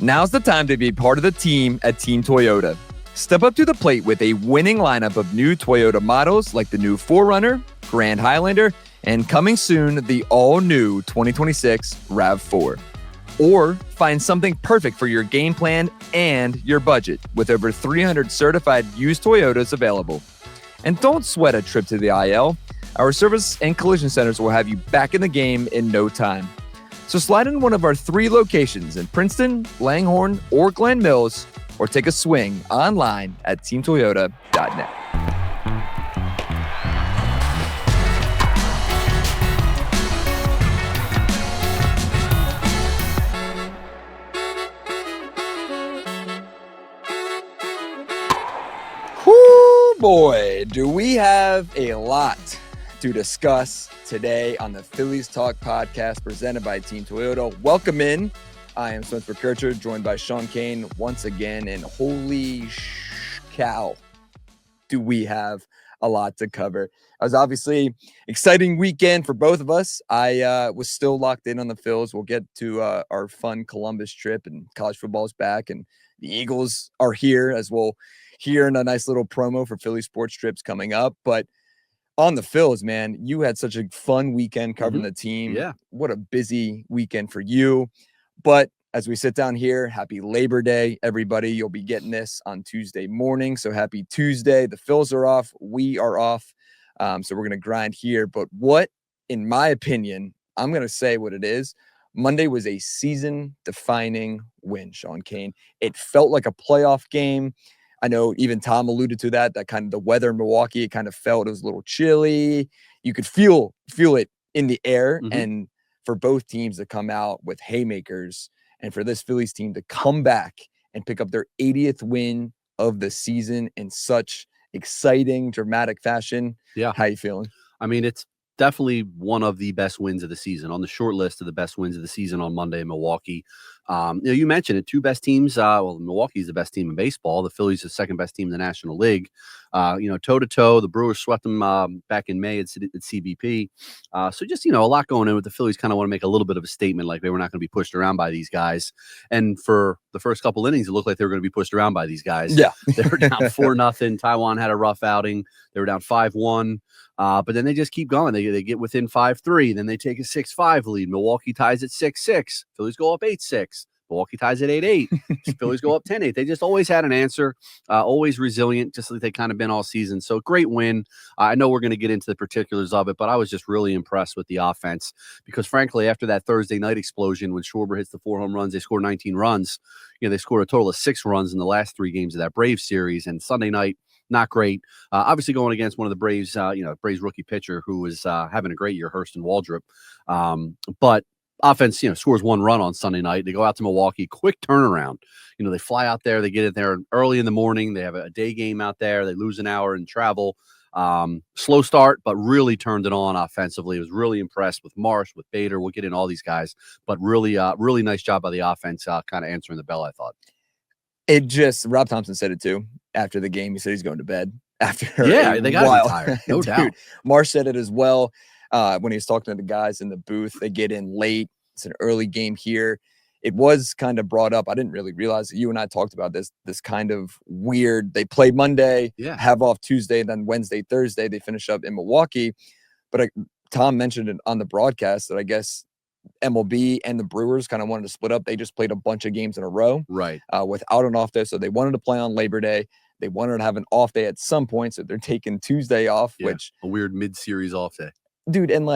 Now's the time to be part of the team at Team Toyota. Step up to the plate with a winning lineup of new Toyota models like the new 4Runner, Grand Highlander, and coming soon, the all-new 2026 RAV4. Or find something perfect for your game plan and your budget with over 300 certified used Toyotas available. And don't sweat a trip to the IL. Our service and collision centers will have you back in the game in no time. So slide in one of our 3 locations in Princeton, Langhorne, or Glen Mills, or take a swing online at teamtoyota.net. Whoo, boy, do we have a lot to discuss today on the Phillies Talk podcast presented by Team Toyota. Welcome in. I am Spencer Kircher, joined by Sean Kane once again, and holy cow, do we have a lot to cover. It was obviously exciting weekend for both of us. I was still locked in on the Phils. We'll get to our fun Columbus trip, and college football is back, and the Eagles are here, as we'll hear in a nice little promo for Philly sports trips coming up. But on the Phils, man, you had such a fun weekend covering the team. Yeah. What a busy weekend for you. But as we sit down here, happy Labor Day, everybody. You'll be getting this on Tuesday morning. So happy Tuesday. The Phils are off. We are off. So we're going to grind here. But what, in my opinion, I'm going to say what it is. Monday was a season-defining win, Sean Kane. It felt like a playoff game. I know even Tom alluded to that kind of the weather in Milwaukee, it kind of felt it was a little chilly. You could feel it in the air. And for both teams to come out with haymakers and for this Phillies team to come back and pick up their 80th win of the season in such exciting, dramatic fashion. Yeah. How you feeling? I mean, it's definitely one of the best wins of the season, on the short list of the best wins of the season on Monday in Milwaukee. You mentioned it, 2 best teams. Milwaukee's the best team in baseball. The Phillies are the second best team in the National League. Toe to toe, the Brewers swept them back in May at CBP. So just, a lot going in with the Phillies. Kind of want to make a little bit of a statement, like they were not going to be pushed around by these guys. And for the first couple innings, it looked like they were going to be pushed around by these guys. Yeah. They were down 4-0. Taiwan had a rough outing. They were down 5-1. But then they just keep going. They get within 5-3. Then they take a 6-5 lead. Milwaukee ties at 6-6. Phillies go up 8-6. Milwaukee ties at 8-8. Phillies go up 10-8. They just always had an answer, always resilient, just like they kind of been all season. So great win. I know we're going to get into the particulars of it, but I was just really impressed with the offense because, frankly, after that Thursday night explosion, when Schwarber hits the 4 home runs, they scored 19 runs. They scored a total of 6 runs in the last 3 games of that Braves series. And Sunday night, not great. Obviously going against one of the Braves, Braves rookie pitcher who was having a great year, Hurston Waldrop. But offense, scores 1 run on Sunday night. They go out to Milwaukee, quick turnaround. They fly out there. They get it there early in the morning. They have a day game out there. They lose an hour in travel. Slow start, but really turned it on offensively. I was really impressed with Marsh, with Bader. We'll get in all these guys, but really nice job by the offense, kind of answering the bell, I thought. Rob Thompson said it too after the game. He said he's going to bed after. Yeah, they got to be tired. No doubt. Marsh said it as well. When he was talking to the guys in the booth, they get in late. It's an early game here. It was kind of brought up. I didn't really realize that you and I talked about this kind of weird. They play Monday, have off Tuesday, then Wednesday, Thursday, they finish up in Milwaukee. But Tom mentioned it on the broadcast that I guess MLB and the Brewers kind of wanted to split up. They just played a bunch of games in a row, right? Without an off day. So they wanted to play on Labor Day. They wanted to have an off day at some point. So they're taking Tuesday off, which a weird mid-series off day. Dude, and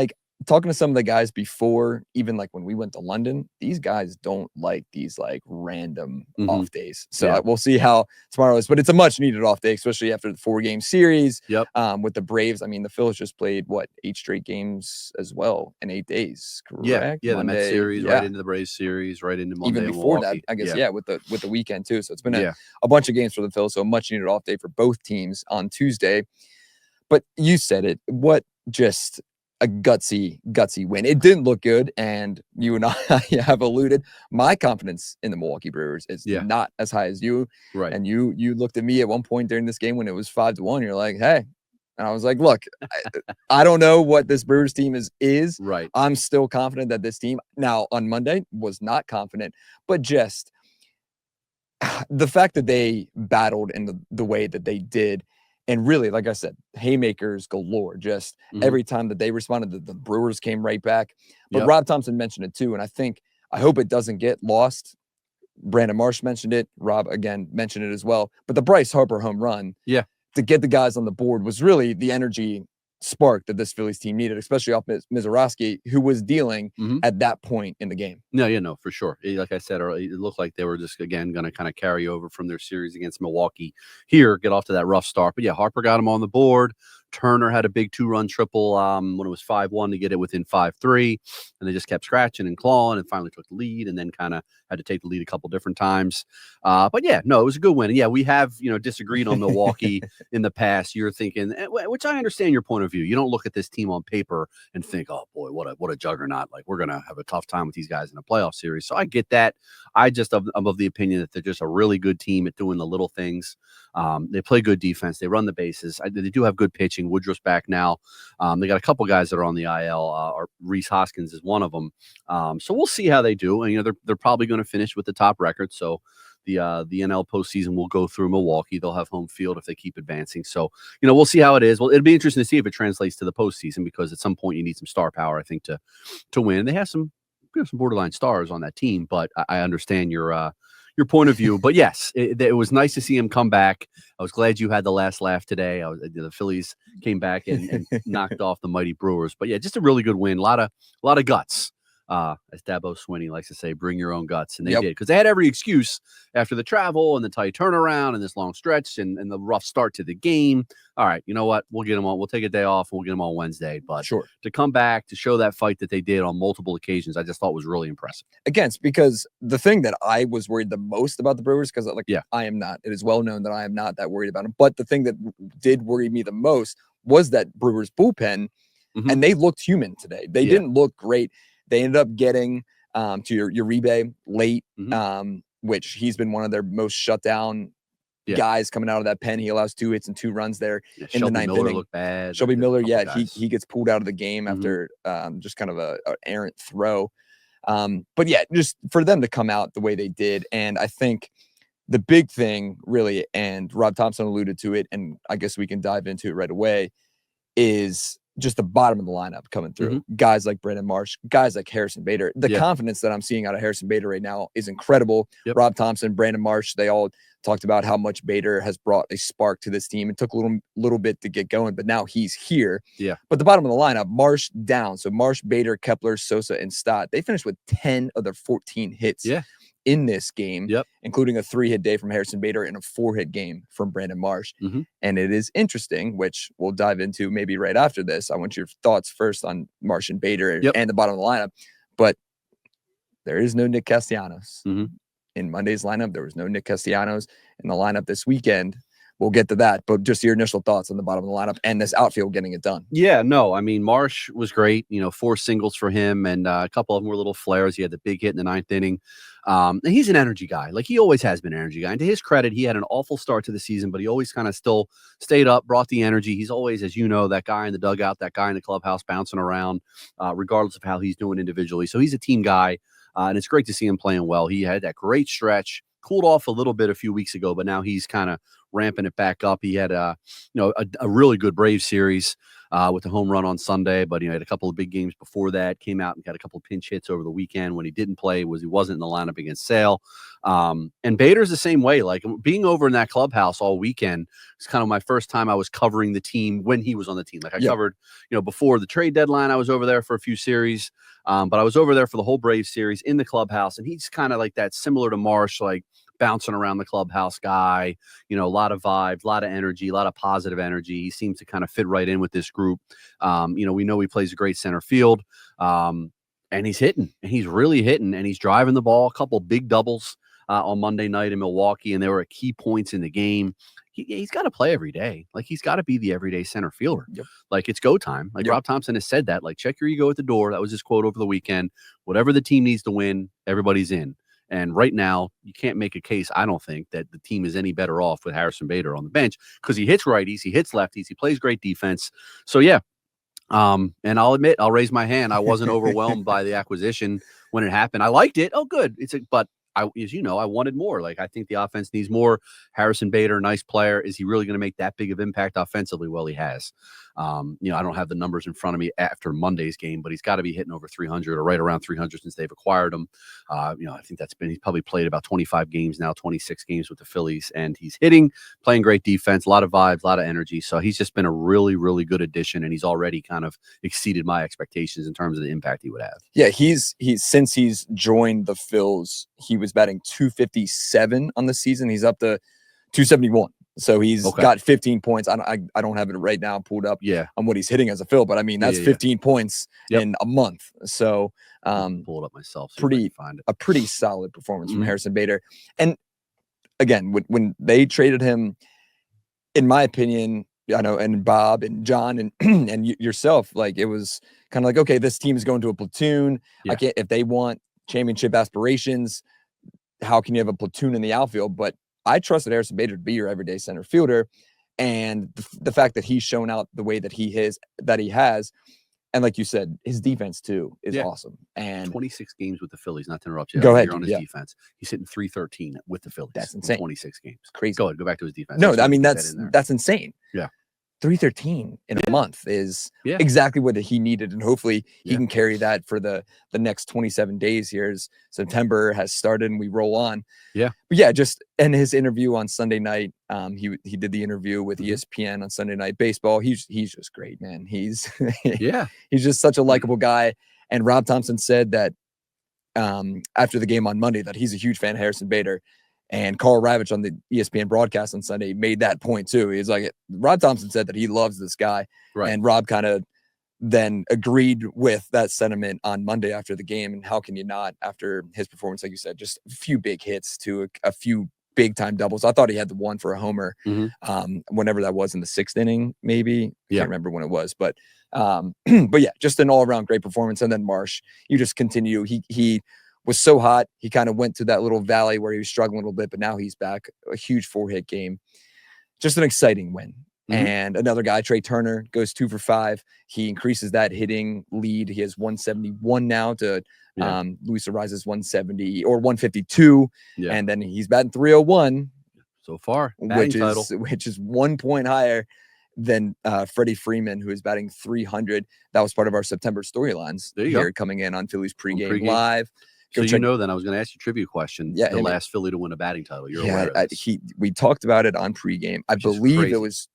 talking to some of the guys before, even when we went to London, these guys don't like these random off days. So we'll see how tomorrow is, but it's a much needed off day, especially after the 4-game series. With the Braves. I mean, the Phils just played 8 straight games as well in 8 days. Correct? Yeah. Monday, the Mets series, right into the Braves series, right into Monday. Even before that, I guess, with the weekend too. So it's been a bunch of games for the Phils. So a much needed off day for both teams on Tuesday. But you said it. What just a gutsy win. It didn't look good, and you and I have alluded. My confidence in the Milwaukee Brewers is not as high as you. Right. And you looked at me at one point during this game when it was 5-1. You're like, hey. And I was like, look, I don't know what this Brewers team is. Right. I'm still confident that this team, now on Monday, was not confident, but just the fact that they battled in the way that they did, and really, like I said, haymakers galore. Just every time that they responded, the Brewers came right back. But Rob Thompson mentioned it too, and I hope it doesn't get lost. Brandon Marsh mentioned it. Rob again mentioned it as well. But the Bryce Harper home run, to get the guys on the board was really the energy spark that this Phillies team needed, especially off Mizorowski, who was dealing at that point in the game. No, for sure. Like I said earlier, it looked like they were just, again, going to kind of carry over from their series against Milwaukee here, get off to that rough start. But yeah, Harper got him on the board. Turner had a big 2-run triple when it was 5-1 to get it within 5-3. And they just kept scratching and clawing and finally took the lead and then kind of had to take the lead a couple different times. But yeah, no, it was a good win. And yeah, we have, disagreed on Milwaukee in the past. You're thinking, which I understand your point of view. You don't look at this team on paper and think, oh boy, what a juggernaut. Like, we're going to have a tough time with these guys in a playoff series. So I get that. I'm of the opinion that they're just a really good team at doing the little things. They play good defense. They run the bases. They do have good pitching. Woodruff's back now. They got a couple guys that are on the IL. Reese Hoskins is one of them. So we'll see how they do. And they're probably going to finish with the top record. So the NL postseason will go through Milwaukee. They'll have home field if they keep advancing. So we'll see how it is. Well, it'll be interesting to see if it translates to the postseason, because at some point you need some star power, I think, to win. They have some borderline stars on that team, but I understand your point of view. But yes, it was nice to see him come back. I was glad you had the last laugh today. The Phillies came back and knocked off the mighty Brewers. But yeah, just a really good win. A lot of guts. As Dabo Swinney likes to say, bring your own guts. And they did, because they had every excuse after the travel and the tight turnaround and this long stretch and the rough start to the game. All right, you know what? We'll get them on. We'll take a day off. And we'll get them on Wednesday. But to come back, to show that fight that they did on multiple occasions, I just thought was really impressive. Against, because the thing that I was worried the most about the Brewers, because I am not. It is well known that I am not that worried about them. But the thing that did worry me the most was that Brewers bullpen, and they looked human today. They didn't look great. They ended up getting to Uribe late, which he's been one of their most shut down guys coming out of that pen. He allows 2 hits and 2 runs there in the ninth inning. Looked bad. Shelby Miller, he gets pulled out of the game after just kind of a errant throw. But yeah, just for them to come out the way they did. And I think the big thing really, and Rob Thompson alluded to it, and I guess we can dive into it right away, is just the bottom of the lineup coming through. Guys like Brandon Marsh, guys like Harrison Bader. The confidence that I'm seeing out of Harrison Bader right now is incredible. Rob Thompson, Brandon Marsh, they all talked about how much Bader has brought a spark to this team. It took a little bit to get going, but now he's here. But the bottom of the lineup, Marsh down. So Marsh, Bader, Kepler, Sosa, and Stott, they finished with 10 of their 14 hits in this game, including a 3-hit day from Harrison Bader and a 4-hit game from Brandon Marsh. And it is interesting, which we'll dive into maybe right after this. I want your thoughts first on Marsh and Bader and the bottom of the lineup. But there is no Nick Castellanos. In Monday's lineup, there was no Nick Castellanos in the lineup this weekend. We'll get to that, but just your initial thoughts on the bottom of the lineup and this outfield getting it done. Yeah, no, I mean, Marsh was great, 4 singles for him, and a couple of them were little flares. He had the big hit in the 9th inning. And he's an energy guy. Like, he always has been an energy guy. And to his credit, he had an awful start to the season, but he always kind of still stayed up, brought the energy. He's always, as you know, that guy in the dugout, that guy in the clubhouse bouncing around, regardless of how he's doing individually. So he's a team guy, and it's great to see him playing well. He had that great stretch, cooled off a little bit a few weeks ago, but now he's kind of ramping it back up. He had a really good Braves series with the home run on Sunday, but he had a couple of big games before that, came out and got a couple of pinch hits over the weekend. When he didn't play, he wasn't in the lineup against Sale. And Bader's the same way. Like, being over in that clubhouse all weekend, it's kind of my first time I was covering the team when he was on the team. Like, I covered, before the trade deadline, I was over there for a few series, but I was over there for the whole Braves series in the clubhouse, and he's kind of like that, similar to Marsh, like bouncing around the clubhouse guy, a lot of vibes, a lot of energy, a lot of positive energy. He seems to kind of fit right in with this group. We know he plays a great center field, and he's hitting, and he's really hitting, and he's driving the ball. A couple big doubles on Monday night in Milwaukee, and they were at key points in the game. He's got to play every day. Like, he's got to be the everyday center fielder. Like, it's go time. Like, Rob Thompson has said that. Like, check your ego at the door. That was his quote over the weekend. Whatever the team needs to win, everybody's in. And right now, you can't make a case, I don't think, that the team is any better off with Harrison Bader on the bench, because he hits righties, he hits lefties, he plays great defense. So, yeah. And I'll admit, I'll raise my hand. I wasn't overwhelmed by the acquisition when it happened. I liked it. Oh, good. But as you know, I wanted more. Like, I think the offense needs more. Harrison Bader, nice player. Is he really going to make that big of impact offensively? Well, he has. I don't have the numbers in front of me after Monday's game, but he's got to be hitting over 300 or right around 300 since they've acquired him. I think he's probably played about 25 games now, 26 games with the Phillies, and he's hitting, playing great defense, a lot of vibes, a lot of energy. So he's just been a really, really good addition, and he's already kind of exceeded my expectations in terms of the impact he would have. Yeah, he's since he's joined the Phils, he was batting 257 on the season. He's up to 271. So he's got 15 points. I don't have it right now pulled up on what he's hitting as a Phil, but I mean that's 15 points in a month. So pull it up myself. So a pretty solid performance from Harrison Bader. And again, when they traded him, in my opinion, I know, and Bob and John and and yourself, like, it was kind of like, okay, this team is going to a platoon. If they want championship aspirations, how can you have a platoon in the outfield? But I trusted Harrison Bader to be your everyday center fielder, and the fact that he's shown out the way that he has, and like you said, his defense too is awesome. And 26 games with the Phillies. Not to interrupt you. Go ahead. On his defense, he's hitting 313 with the Phillies. That's insane. 26 games. Crazy. Go ahead. Go back to his defense. No, I mean that's insane. Yeah. 313 in a month is exactly what he needed, and hopefully he can carry that for the next 27 days here as September has started and we roll on. But just in his interview on Sunday night, he did the interview with ESPN on Sunday Night Baseball. He's just great, man. He's he's just such a likable guy. And Rob Thompson said that after the game on Monday that he's a huge fan of Harrison Bader. And Carl Ravitch on the ESPN broadcast on Sunday made that point too. He's like, Rob Thompson said that he loves this guy. Right. And Rob kind of then agreed with that sentiment on Monday after the game. And how can you not, after his performance, like you said, just a few big hits to a few big time doubles. I thought he had the one for a homer whenever that was in the 6th inning, maybe. I can't remember when it was, but just an all around great performance. And then Marsh, you just continue. He was so hot. He kind of went to that little valley where he was struggling a little bit, but now he's back. A huge 4-hit game. Just an exciting win. And another guy, Trey Turner, goes 2 for 5. He increases that hitting lead. He has 171 now to Luis Ariza's 170 or 152. And then he's batting 301 so far, which is 1 point higher than Freddie Freeman, who is batting 300. That was part of our September storylines here coming in on Phillies pregame live. So then I was going to ask you a trivia question. The last Philly to win a batting title. You're aware of this. We talked about it on pregame. I believe it was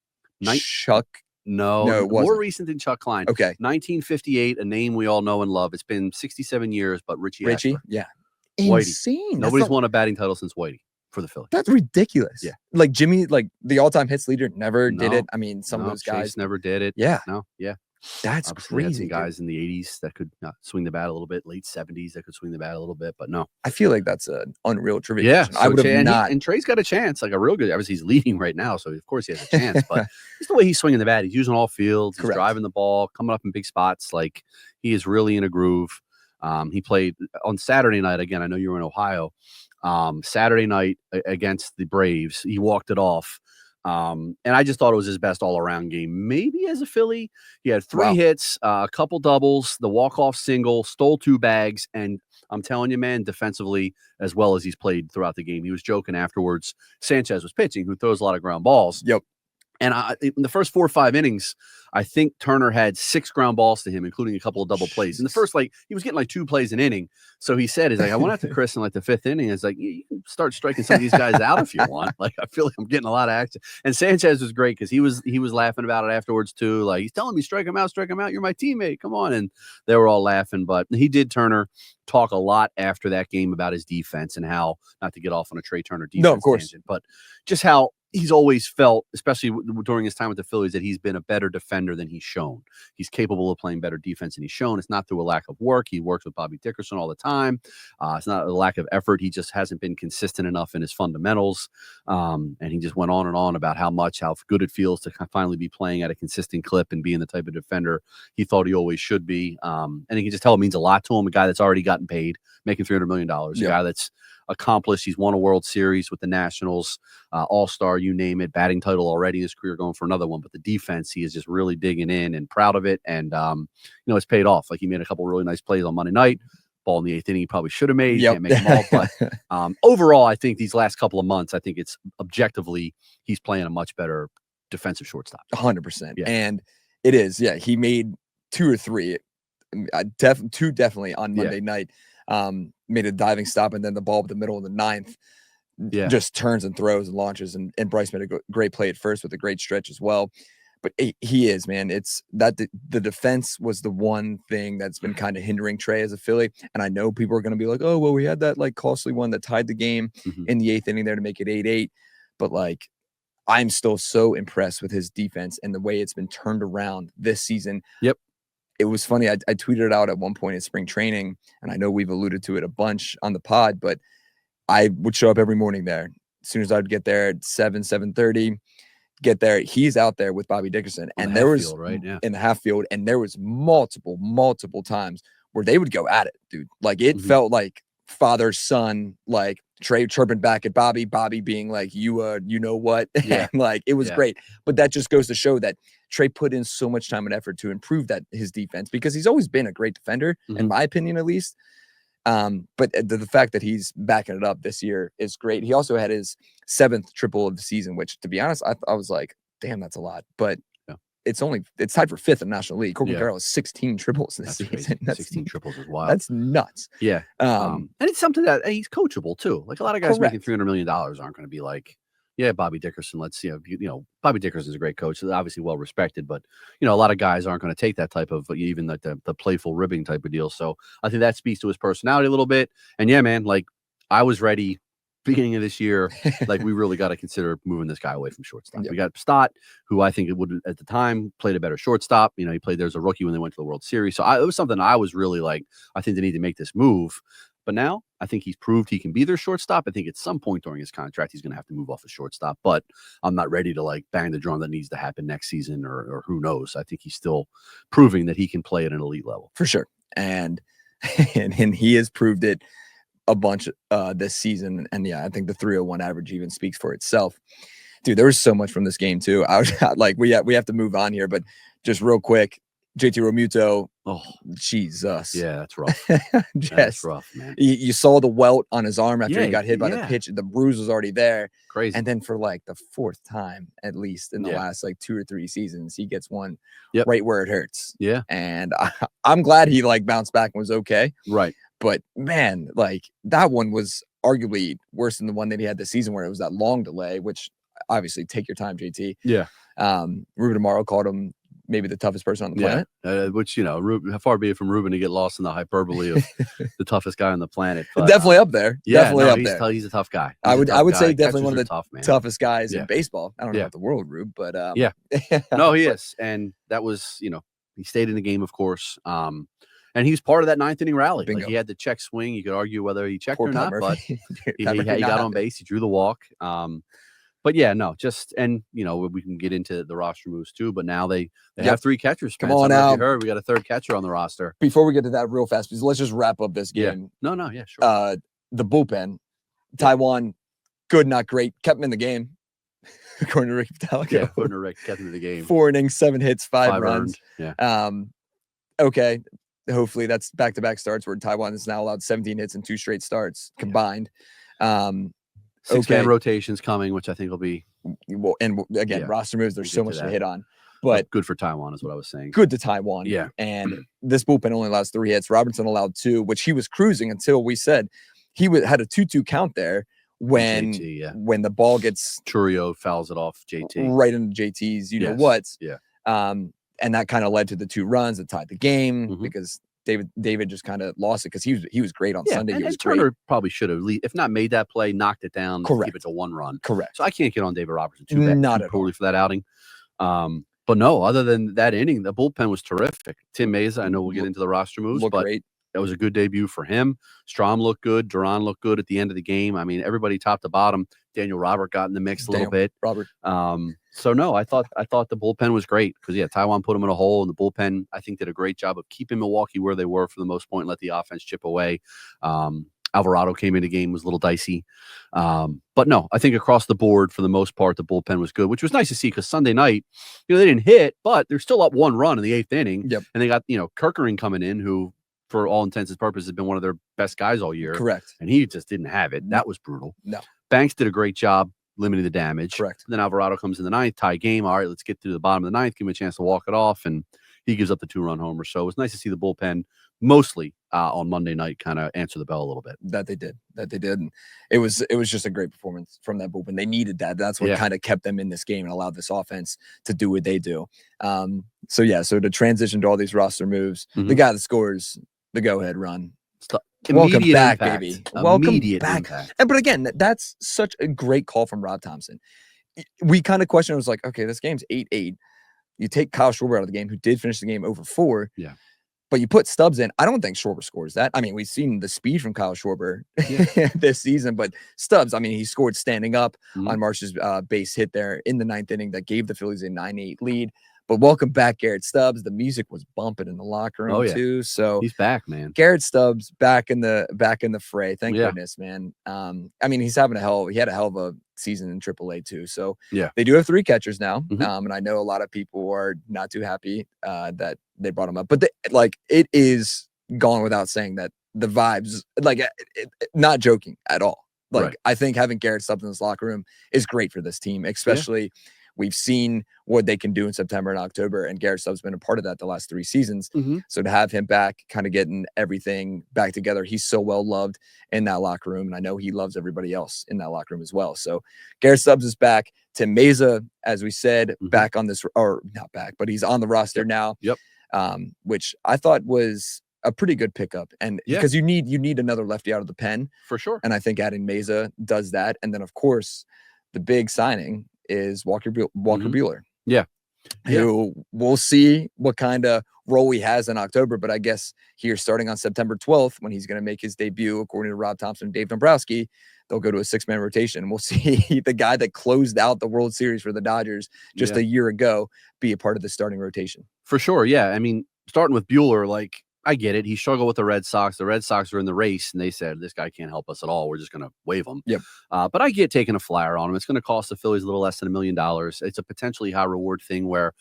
Chuck. No, it wasn't. More recent than Chuck Klein. Okay. 1958, a name we all know and love. It's been 67 years, but Richie Ashburn. Insane. Nobody's won a batting title since Whitey for the Phillies. That's ridiculous. Yeah. Like Jimmy, like the all-time hits leader, never did it. I mean, some of those guys Chase never did it. Yeah. No. Yeah. That's obviously crazy. Guys in the 80s that could swing the bat a little bit, late 70s that could swing the bat a little bit, but no. I feel like that's an unreal trivia. Yeah, I would have not. And Trey's got a chance, like a real good. Obviously, he's leading right now, so of course he has a chance. But just the way he's swinging the bat, he's using all fields, he's driving the ball, coming up in big spots. Like, he is really in a groove. He played on Saturday night again. I know you were in Ohio. Saturday night against the Braves, he walked it off. And I just thought it was his best all-around game. Maybe as a Philly, he had 3 hits, a couple doubles, the walk-off single, stole 2 bags, and I'm telling you, man, defensively, as well as he's played throughout the game. He was joking afterwards. Sanchez was pitching, who throws a lot of ground balls. Yep. And in the first 4 or 5 innings, I think Turner had 6 ground balls to him, including a couple of double plays. In the first, he was getting 2 plays an inning. So he said, I went out to Chris in the 5th inning. It's like, you can start striking some of these guys out if you want. Like, I feel like I'm getting a lot of action. And Sanchez was great because he was laughing about it afterwards too. Like, he's telling me, strike him out. You're my teammate. Come on. And they were all laughing. But Turner talk a lot after that game about his defense and how, not to get off on a Trey Turner defense tangent, but just how he's always felt, especially during his time with the Phillies, that he's been a better defender than he's shown. He's capable of playing better defense than he's shown. It's not through a lack of work. He works with Bobby Dickerson all the time. It's not a lack of effort. He just hasn't been consistent enough in his fundamentals. And he just went on and on about how good it feels to finally be playing at a consistent clip and being the type of defender he thought he always should be. And he can just tell it means a lot to him. A guy that's already gotten paid, making $300 million. A guy that's accomplished. He's won a World Series with the Nationals, All-Star, you name it, batting title already in his career, going for another one. But the defense, he is just really digging in and proud of it. And, it's paid off. Like, he made a couple really nice plays on Monday night. ball in the 8th inning he probably should have made. You Yep. can't make them all. But overall, I think these last couple of months, I think it's objectively he's playing a much better defensive shortstop. 100%. Yeah. And it is. Yeah. He made 2 or 3. Two definitely on Monday night. Made a diving stop, and then the ball up the middle of the 9th just turns and throws and launches. And Bryce made a great play at first with a great stretch as well. But he is, man. It's that the defense was the one thing that's been kind of hindering Trey as a Philly. And I know people are going to be like, oh, well, we had that like costly one that tied the game in the 8th inning there to make it 8-8. But like, I'm still so impressed with his defense and the way it's been turned around this season. Yep. It was funny. I tweeted it out at one point in spring training, and I know we've alluded to it a bunch on the pod, but I would show up every morning there. As soon as I'd get there at 7:30, get there, he's out there with Bobby Dickerson, and there was in the half field, and there was multiple times where they would go at it, dude. Like it felt like father son, like Trey chirping back at Bobby being like, you know what? And like it was great. But that just goes to show that Trey put in so much time and effort to improve that his defense, because he's always been a great defender, in my opinion, at least. But the fact that he's backing it up this year is great. He also had his 7th triple of the season, which, to be honest, I was like, damn, that's a lot. But it's tied for 5th in the National League. Corbin Carroll has 16 triples this season. 16 triples is wild. That's nuts. Yeah. And it's something that he's coachable too. Like a lot of guys making $300 million aren't going to be like, yeah, Bobby Dickerson, let's see. Bobby Dickerson's a great coach, obviously well respected, but a lot of guys aren't going to take that type of, even like the playful ribbing type of deal. So I think that speaks to his personality a little bit. And yeah, man, like I was ready beginning of this year, like we really got to consider moving this guy away from shortstop. We got Stott, who I think it would at the time played a better shortstop. He played there as a rookie when they went to the World Series. So it was something I was really like, I think they need to make this move. But now I think he's proved he can be their shortstop. I think at some point during his contract, he's going to have to move off the shortstop, but I'm not ready to like bang the drum that needs to happen next season or who knows. I think he's still proving that he can play at an elite level. For sure. And he has proved it a bunch this season. And yeah, I think the 301 average even speaks for itself. Dude, there was so much from this game too. I was like, we have to move on here, but just real quick, JT Realmuto. Oh, Jesus. Yeah, that's rough. That's rough, man. You saw the welt on his arm after he got hit by the pitch. The bruise was already there. Crazy. And then for like the 4th time, at least in the last like 2 or 3 seasons, he gets one right where it hurts. Yeah. And I'm glad he like bounced back and was okay. Right. But man, like that one was arguably worse than the one that he had this season where it was that long delay, which obviously take your time, JT. Yeah. Ruben Amaro called him maybe the toughest person on the planet. Which, how far be it from Ruben to get lost in the hyperbole of the toughest guy on the planet. But, definitely up there. Yeah, definitely up there. He's a tough guy. I would say definitely one of the toughest guys in baseball. I don't know about the world, Rube, but no, he is. And that was, he stayed in the game, of course. And he was part of that 9th inning rally. Like he had the check swing. You could argue whether he checked or not, but he got on base. He drew the walk. But yeah, no, and we can get into the roster moves too. But now they have 3 catchers. Come on out. We got a 3rd catcher on the roster. Before we get to that real fast, because let's just wrap up this game. Yeah. No, yeah, sure. The bullpen, Taiwan, good, not great, kept him in the game. According to Rick Vitalico. Yeah, according to Rick, kept him in the game. 4 innings, 7 hits, 5 runs. Earned. Yeah. Okay. Hopefully that's back-to-back starts where Taiwan is now allowed 17 hits in 2 straight starts combined. 6-man rotations coming, which I think will be. Well, and again, roster moves. There's so much to hit on, but good for Taiwan is what I was saying. Good to Taiwan. Yeah. And this bullpen only allows 3 hits. Robertson allowed 2, which he was cruising until we said he had a 2-2 count there when when the ball gets Churio fouls it off JT right into JT's. You know what? Yeah. And that kind of led to the 2 runs that tied the game because David just kind of lost it because he was great on Sunday. And Turner probably should have, if not made that play, knocked it down, keep it to 1 run. Correct. So I can't get on David Robertson too bad. Not poorly for that outing. But no, other than that inning, the bullpen was terrific. Tim Maza, I know we'll get into the roster moves, but great. That was a good debut for him. Strom looked good. Duran looked good at the end of the game. I mean, everybody top to bottom. Daniel Robert got in the mix a little bit. So no, I thought the bullpen was great because Taiwan put him in a hole, and the bullpen I think did a great job of keeping Milwaukee where they were for the most part and let the offense chip away. Alvarado came in the game, was a little dicey. But no, I think across the board for the most part the bullpen was good, which was nice to see because Sunday night, they didn't hit, but they're still up 1 run in the 8th inning. Yep. And they got Kirkering coming in who for all intents and purposes, has been one of their best guys all year. Correct. And he just didn't have it. That was brutal. No. Banks did a great job limiting the damage. Correct. Then Alvarado comes in the ninth, tie game. All right, let's get to the bottom of the ninth, give him a chance to walk it off, and he gives up the 2-run homer. So it was nice to see the bullpen mostly on Monday night kind of answer the bell a little bit. That they did. And it was just a great performance from that bullpen. They needed that. That's what kind of kept them in this game and allowed this offense to do what they do. So to transition to all these roster moves, the guy that scores the go-ahead run. Welcome back, baby. Welcome back. But again, that's such a great call from Rob Thompson. We kind of questioned, it was like, okay, this game's 8-8. You take Kyle Schwarber out of the game, who did finish the game over 4. Yeah. But you put Stubbs in. I don't think Schwarber scores that. I mean, we've seen the speed from Kyle Schwarber this season, but Stubbs, I mean, he scored standing up on Marsh's base hit there in the 9th inning that gave the Phillies a 9-8 lead. But welcome back, Garrett Stubbs. The music was bumping in the locker room too. So he's back, man. Garrett Stubbs back in the fray. Thank goodness, man. I mean, he had a hell of a season in AAA too. So they do have 3 catchers now. And I know a lot of people are not too happy that they brought him up, but it is gone without saying that the vibes, not joking at all. I think having Garrett Stubbs in this locker room is great for this team, especially. We've seen what they can do in September and October, and Garrett Stubbs has been a part of that the last 3 seasons. So to have him back, kind of getting everything back together, he's so well loved in that locker room, and I know he loves everybody else in that locker room as well. So Garrett Stubbs is back. Tim Maza, as we said, back on this, or not back, but he's on the roster now. Which I thought was a pretty good pickup, and because you need another lefty out of the pen for sure. And I think adding Maza does that, and then of course the big signing is Walker Buelher. Who we'll see what kind of role he has in October, but I guess here starting on September 12th, when he's going to make his debut, according to Rob Thompson and Dave Dombrowski, they'll go to a 6-man rotation. We'll see the guy that closed out the World Series for the Dodgers just a year ago be a part of the starting rotation. For sure, I mean, starting with Buelher, I get it. He struggled with the Red Sox. The Red Sox were in the race, and they said, this guy can't help us at all. We're just going to waive him. But I get taking a flyer on him. It's going to cost the Phillies a little less than $1 million. It's a potentially high reward thing where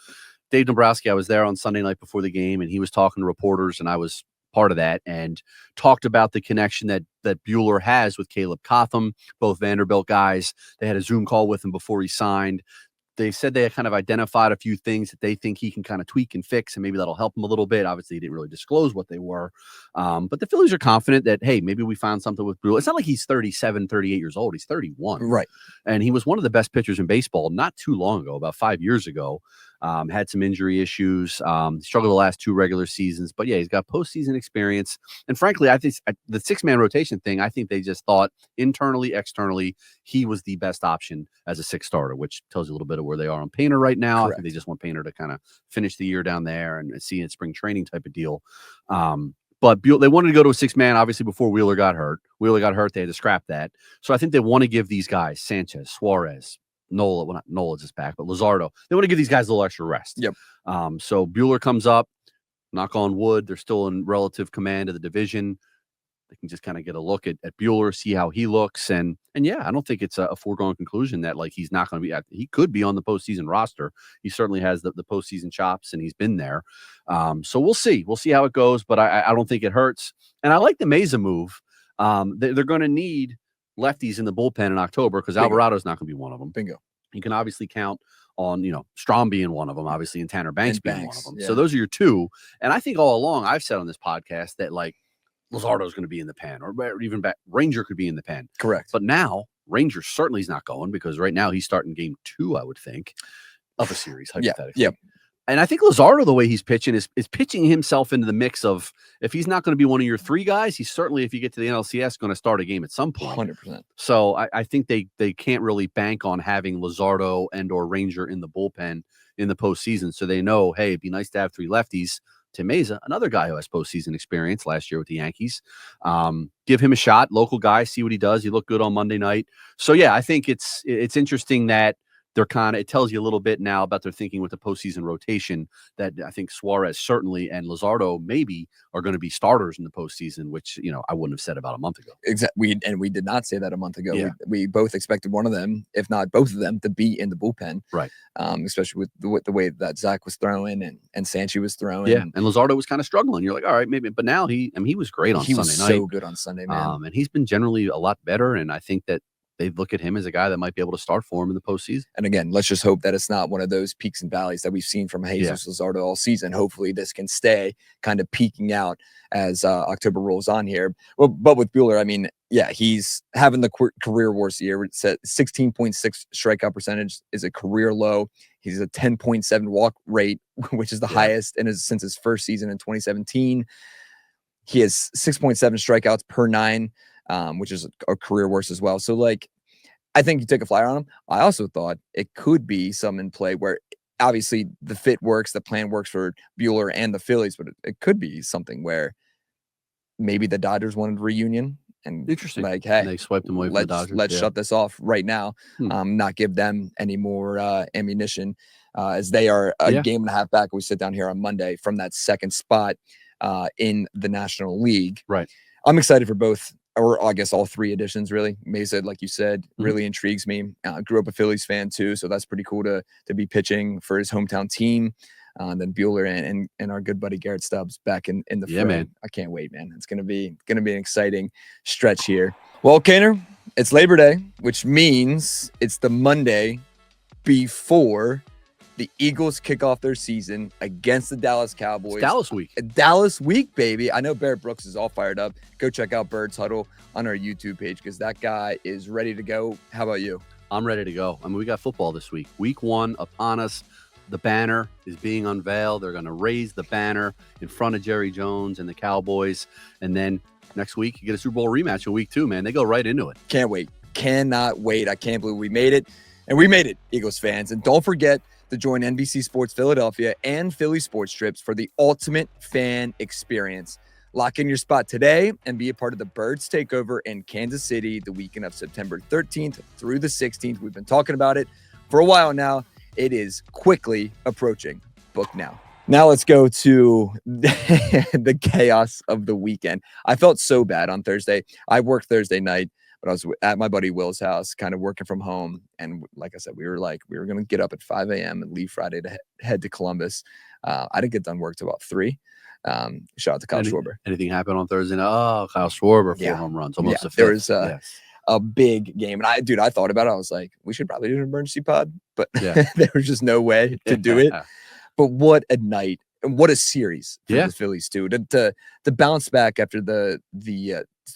Dave Dombrowski, I was there on Sunday night before the game, and he was talking to reporters, and I was part of that, and talked about the connection that Buelher has with Caleb Cotham, both Vanderbilt guys. They had a Zoom call with him before he signed. They said they had kind of identified a few things that they think he can kind of tweak and fix, and maybe that'll help him a little bit. Obviously, he didn't really disclose what they were. But the Phillies are confident that, hey, maybe we found something with Buelher. It's not like he's 37, 38 years old. He's 31. Right. And he was one of the best pitchers in baseball not too long ago, about 5 years ago. Had some injury issues, struggled the last 2 regular seasons, but he's got postseason experience. And frankly, I think the 6-man rotation thing, I think they just thought internally, externally, he was the best option as a 6 starter, which tells you a little bit of where they are on Painter right now. Correct. I think they just want Painter to kind of finish the year down there and see in spring training type of deal. But they wanted to go to a 6-man, obviously, before Wheeler got hurt. Wheeler got hurt. They had to scrap that. So I think they want to give these guys, Sanchez, Suarez, Nola, well, not Nola's just back, but Luzardo, they want to give these guys a little extra rest. So Buelher comes up, knock on wood. They're still in relative command of the division. They can just kind of get a look at Buelher, see how he looks. And I don't think it's a foregone conclusion that he's not going to be, he could be on the postseason roster. He certainly has the postseason chops, and he's been there. So we'll see. We'll see how it goes, but I don't think it hurts. And I like the Maza move. They're going to need lefties in the bullpen in October because Alvarado's not going to be one of them. Bingo. You can obviously count on, Strom being one of them, obviously, and Tanner Banks being one of them. So those are your 2. And I think all along I've said on this podcast that Luzardo's going to be in the pen, or even Ranger could be in the pen. Correct. But now Ranger certainly is not going, because right now he's starting game 2, I would think, of a series, hypothetically. And I think Luzardo, the way he's pitching, is pitching himself into the mix of, if he's not going to be one of your 3 guys, he's certainly, if you get to the NLCS, going to start a game at some point. 100%. So I think they can't really bank on having Luzardo and or Ranger in the bullpen in the postseason. So they know, hey, it'd be nice to have 3 lefties. Tim Maza, another guy who has postseason experience last year with the Yankees. Give him a shot, local guy, see what he does. He looked good on Monday night. So I think it's interesting that it tells you a little bit now about their thinking with the postseason rotation that I think Suarez certainly and Luzardo maybe are going to be starters in the postseason, which, I wouldn't have said about a month ago. Exactly. We did not say that a month ago. Yeah. We both expected one of them, if not both of them, to be in the bullpen. Right. Especially with the way that Zach was throwing and Sanchi was throwing. Yeah. And Luzardo was kind of struggling. You're like, all right, maybe. But now he was great on Sunday night. He was so good on Sunday, man. And he's been generally a lot better. And I think that they look at him as a guy that might be able to start for him in the postseason. And again, let's just hope that it's not one of those peaks and valleys that we've seen from Jesus Luzardo all season. Hopefully this can stay kind of peaking out as October rolls on here. Well, but with Buelher, I mean, he's having the career worst year. It's at 16.6 strikeout percentage is a career low. He's a 10.7 walk rate, which is the highest since his first season in 2017. He has 6.7 strikeouts per 9. Which is a career worst as well. So, I think you take a flyer on him. I also thought it could be some in play where obviously the fit works, the plan works for Buelher and the Phillies, but it could be something where maybe the Dodgers wanted a reunion and interesting. Hey, and they swiped them away from the Dodgers. Let's shut this off right now. Not give them any more ammunition as they are a game and a half back. We sit down here on Monday from that second spot in the National League. Right. I'm excited for both. Or I guess all three editions, really. Maza, like you said, really intrigues me. Grew up a Phillies fan too, so that's pretty cool to be pitching for his hometown team. Then Buelher and our good buddy Garrett Stubbs back in the fray. Man. I can't wait, man. It's gonna be an exciting stretch here. Well, Kaner, it's Labor Day, which means it's the Monday before the Eagles kick off their season against the Dallas Cowboys. It's Dallas week. Dallas week, baby. I know Barrett Brooks is all fired up. Go check out Bird's Huddle on our YouTube page because that guy is ready to go. How about you? I'm ready to go. I mean, we got football this week. Week 1 upon us. The banner is being unveiled. They're going to raise the banner in front of Jerry Jones and the Cowboys. And then next week, you get a Super Bowl rematch in week 2, man. They go right into it. Can't wait. Cannot wait. I can't believe we made it. And we made it, Eagles fans. And don't forget to join NBC Sports Philadelphia and Philly Sports Strips for the ultimate fan experience. Lock in your spot today and be a part of the Birds Takeover in Kansas City the weekend of September 13th through the 16th. We've been talking about it for a while now. It is quickly approaching. Book now. Now let's go to the chaos of the weekend. I felt so bad on Thursday. I worked Thursday night, but I was at my buddy Will's house, kind of working from home. And like I said, we were going to get up at 5 a.m. and leave Friday to head to Columbus. I didn't get done work till about 3. Shout out to Kyle Schwarber. Anything happened on Thursday night? Oh, Kyle Schwarber, 4 home runs, almost a fifth. There was a big game. And I thought about it. I was like, we should probably do an emergency pod, but there was just no way to do it. But what a night and what a series for the Phillies too. To bounce back after the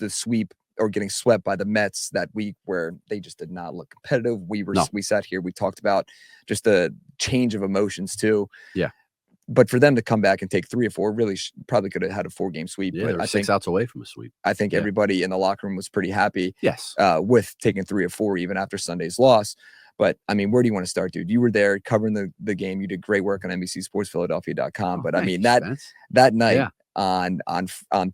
sweep or getting swept by the Mets that week where they just did not look competitive. We sat here, we talked about just the change of emotions too. Yeah. But for them to come back and take 3 or 4, really probably could have had a 4-game sweep. Yeah, but I think 6 outs away from a sweep. I think everybody in the locker room was pretty happy. Yes. With taking 3 or 4 even after Sunday's loss. But I mean, where do you want to start, dude? You were there covering the game. You did great work on NBCSportsPhiladelphia.com. But I mean, that night on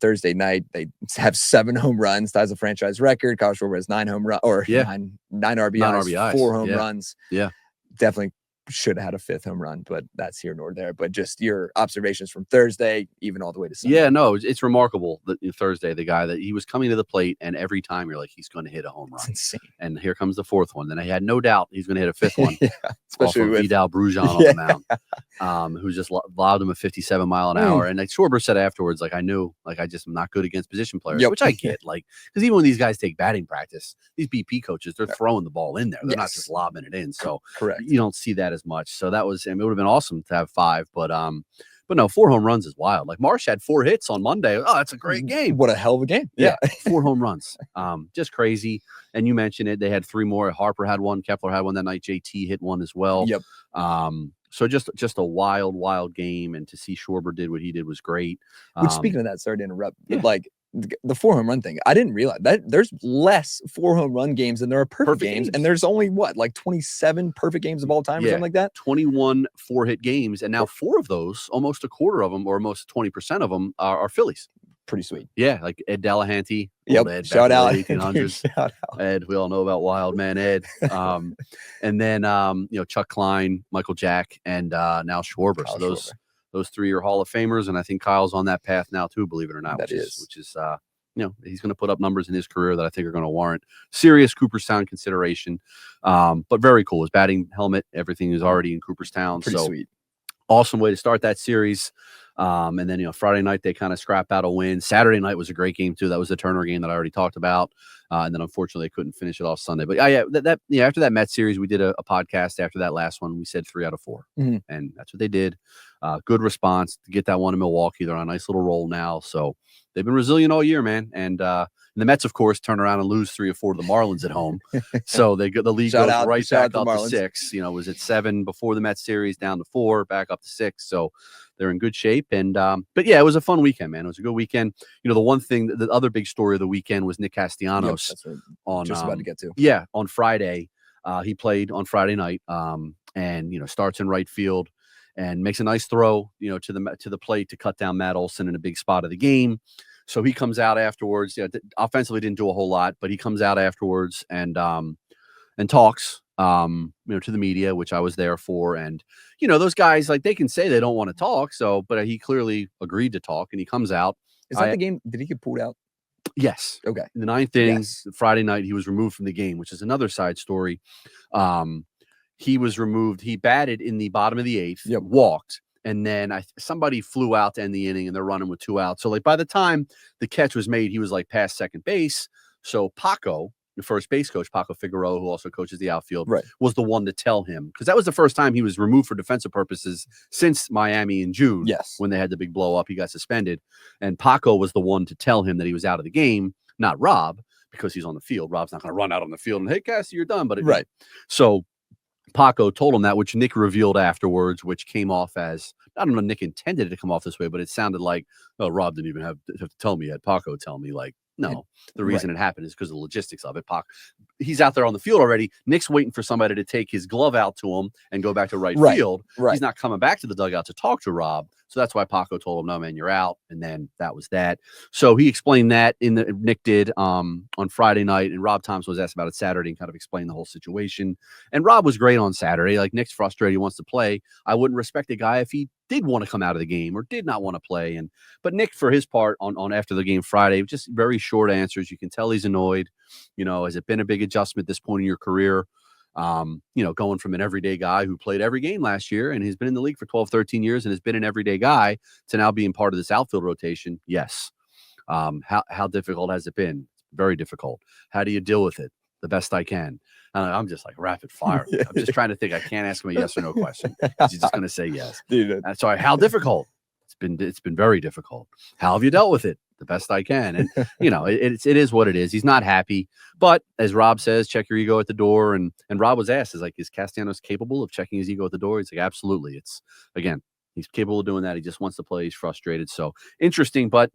Thursday night, they have 7 home runs, ties a franchise record. Kyle Schwarber has 9 home runs or 9 RBIs, 4 home runs. Yeah. Definitely should have had a 5th home run, but that's here nor there. But just your observations from Thursday, even all the way to Sunday. Yeah, no, it's remarkable that Thursday, the guy that he was coming to the plate, and every time you're like, he's going to hit a home run. It's insane. And here comes the 4th one. Then I had no doubt he's going to hit a 5th one, especially with Vidal Brujan on the mound, who just allowed him a 57 mile an hour. And like Schwarber said afterwards, like I knew, like I just am not good against position players, which I get, like because even when these guys take batting practice, these BP coaches, they're throwing the ball in there. They're not just lobbing it in. So correct, you don't see that as much. So that was, it would have been awesome to have 5, but no, 4 home runs is wild. Like Marsh had 4 hits on Monday. Oh, that's a great game. What a hell of a game. Yeah. 4 home runs. Just crazy. And you mentioned it. They had 3 more. Harper had 1. Kepler had 1 that night. JT hit 1 as well. Yep. So just a wild game. And to see Schwarber did what he did was great. Which, speaking of that, sorry to interrupt, like the 4 home run thing, I didn't realize that there's less 4 home run games than there are perfect games. And there's only like 27 perfect games of all time or something like that. 21 4-hit games. And now 4 of those, almost a quarter of them, or almost 20% of them are Phillies. Pretty sweet. Yeah, like Ed Delahanty. Yep. Ed, Shout out. 1800s. Shout out. Ed, we all know about Wild Man Ed. And then Chuck Klein, Michael Jack, and now Schwarber. Kyle So those three are Hall of Famers, and I think Kyle's on that path now too, believe it or not. Which is he's going to put up numbers in his career that I think are going to warrant serious Cooperstown consideration. But very cool. His batting helmet, everything is already in Cooperstown. Pretty sweet. Awesome way to start that series. And then, Friday night, they kind of scrapped out a win. Saturday night was a great game, too. That was the Turner game that I already talked about. And then, unfortunately, they couldn't finish it off Sunday. But, after that Mets series, we did a podcast after that last one. We said 3 out of 4. Mm-hmm. And that's what they did. Good response to get that one in Milwaukee. They're on a nice little roll now. So they've been resilient all year, man. And the Mets, of course, turn around and lose 3 or 4 to the Marlins at home. So the league goes right back up to 6. It was at 7 before the Mets series, down to 4, back up to 6. So they're in good shape. And but yeah, it was a fun weekend, man. It was a good weekend. The one thing, the other big story of the weekend was Nick Castellanos. That's what on just about to get to. Yeah, on Friday. He played on Friday night. And starts in right field and makes a nice throw, to the plate to cut down Matt Olson in a big spot of the game. So he comes out afterwards. Offensively didn't do a whole lot, but he comes out afterwards and talks, to the media, which I was there for. And, those guys, like, they can say they don't want to talk. So, but he clearly agreed to talk, and he comes out. Is that the game? Did he get pulled out? Yes. Okay. In the 9th inning, Friday night, he was removed from the game, which is another side story. He was removed. He batted in the bottom of the 8th, walked. And then somebody flew out to end the inning, and they're running with 2 outs. So, like, by the time the catch was made, he was, like, past second base. So Paco, the first base coach, Paco Figueroa, who also coaches the outfield, was the one to tell him. Because that was the first time he was removed for defensive purposes since Miami in June. Yes. When they had the big blow up, he got suspended. And Paco was the one to tell him that he was out of the game, not Rob, because he's on the field. Rob's not going to run out on the field and, hey, Cassie, you're done. But So Paco told him that, which Nick revealed afterwards, which came off as, I don't know, Nick intended it to come off this way, but it sounded like, oh, Rob didn't even have to tell me. He had Paco tell me, like, no, the reason it happened is because of the logistics of it. He's out there on the field already. Nick's waiting for somebody to take his glove out to him and go back to right field. He's not coming back to the dugout to talk to Rob. So that's why Paco told him, no, man, you're out. And then that was that. So he explained that Nick did on Friday night, and Rob Thompson was asked about it Saturday and kind of explained the whole situation. And Rob was great on Saturday. Like, Nick's frustrated. He wants to play. I wouldn't respect a guy if he did want to come out of the game or did not want to play. But Nick, for his part, on after the game Friday, just very short answers. You can tell he's annoyed. Has it been a big adjustment at this point in your career? Going from an everyday guy who played every game last year and has been in the league for 12, 13 years and has been an everyday guy to now being part of this outfield rotation. Yes. How difficult has it been? Very difficult. How do you deal with it? The best I can. I'm just like rapid fire. I'm just trying to think. I can't ask him a yes or no question. He's just going to say yes. Dude. So how difficult? It's been very difficult. How have you dealt with it? The best I can. And, it is what it is. He's not happy. But as Rob says, check your ego at the door. And Rob was asked, is Castellanos capable of checking his ego at the door? He's like, absolutely. He's capable of doing that. He just wants to play. He's frustrated. So interesting. But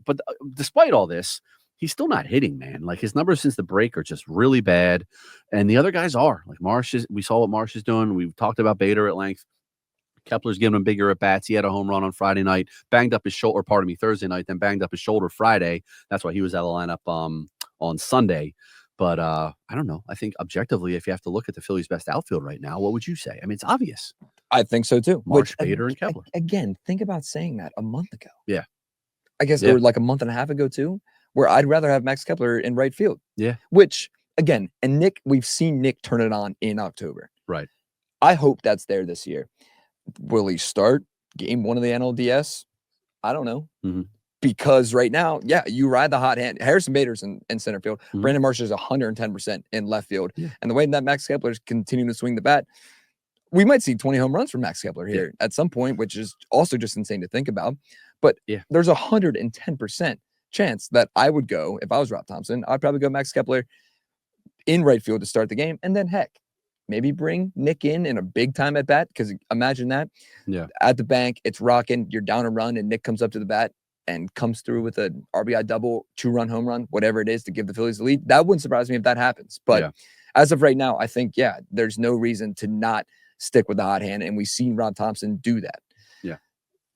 despite all this, he's still not hitting, man. Like, his numbers since the break are just really bad. And the other guys are. Like, we saw what Marsh is doing. We've talked about Bader at length. Kepler's giving him bigger at bats. He had a home run on Friday night, banged up his shoulder, Thursday night, then banged up his shoulder Friday. That's why he was out of the lineup on Sunday. But I don't know. I think objectively, if you have to look at the Phillies' best outfield right now, what would you say? I mean, it's obvious. I think so too. Marsh, Bader, and Kepler. Again, think about saying that a month ago. Yeah. I guess, or like a month and a half ago too, where I'd rather have Max Kepler in right field. Yeah. Which, again, and Nick, we've seen Nick turn it on in October. Right. I hope that's there this year. Will he start game 1 of the NLDS? I don't know. Mm-hmm. Because right now, you ride the hot hand. Harrison Bader's in center field. Mm-hmm. Brandon Marsh is 110% in left field. Yeah. And the way that Max Kepler is continuing to swing the bat, we might see 20 home runs from Max Kepler here at some point, which is also just insane to think about. But there's 110% chance that I would go, if I was Rob Thompson, I'd probably go Max Kepler in right field to start the game. And then, heck, maybe bring Nick in a big time at bat, because imagine that. Yeah. At the bank, it's rocking. You're down a run, and Nick comes up to the bat and comes through with an RBI double, 2-run home run, whatever it is, to give the Phillies the lead. That wouldn't surprise me if that happens. But as of right now, I think, there's no reason to not stick with the hot hand, and we've seen Rob Thompson do that. Yeah.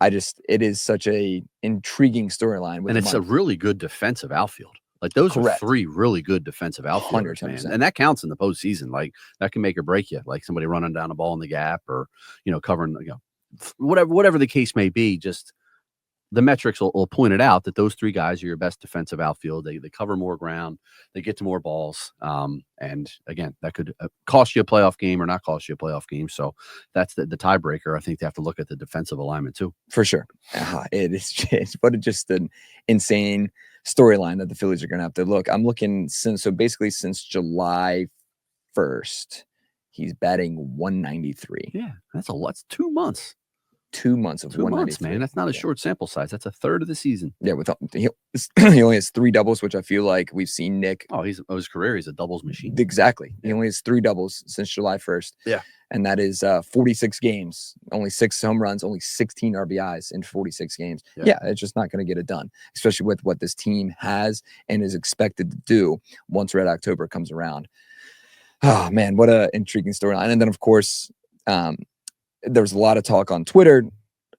it is such a intriguing storyline. And it's a really good defensive outfield. Like those Correct. are 3 really good defensive outfielders, man. 100%. And that counts in the postseason. Like that can make or break you. Like somebody running down a ball in the gap or, covering, whatever the case may be. Just the metrics will point it out that those 3 guys are your best defensive outfield. They cover more ground. They get to more balls. And again, that could cost you a playoff game or not cost you a playoff game. So that's the tiebreaker. I think they have to look at the defensive alignment too. For sure. It is just an insane storyline that the Phillies are going to have to look. I'm looking since July 1st, he's batting 193. Yeah, that's 2 months. 2 months of 2 months, 193. man. That's not a short sample size. That's a third of the season. Yeah, he only has 3 doubles, which I feel like we've seen Nick. Oh, his career, he's a doubles machine. Exactly. He only has 3 doubles since July 1st. Yeah. And that is 46 games, only 6 home runs, only 16 RBIs in 46 games. Yeah, it's just not going to get it done, especially with what this team has and is expected to do once Red October comes around. Oh, man, what an intriguing storyline. And then, of course, there was a lot of talk on Twitter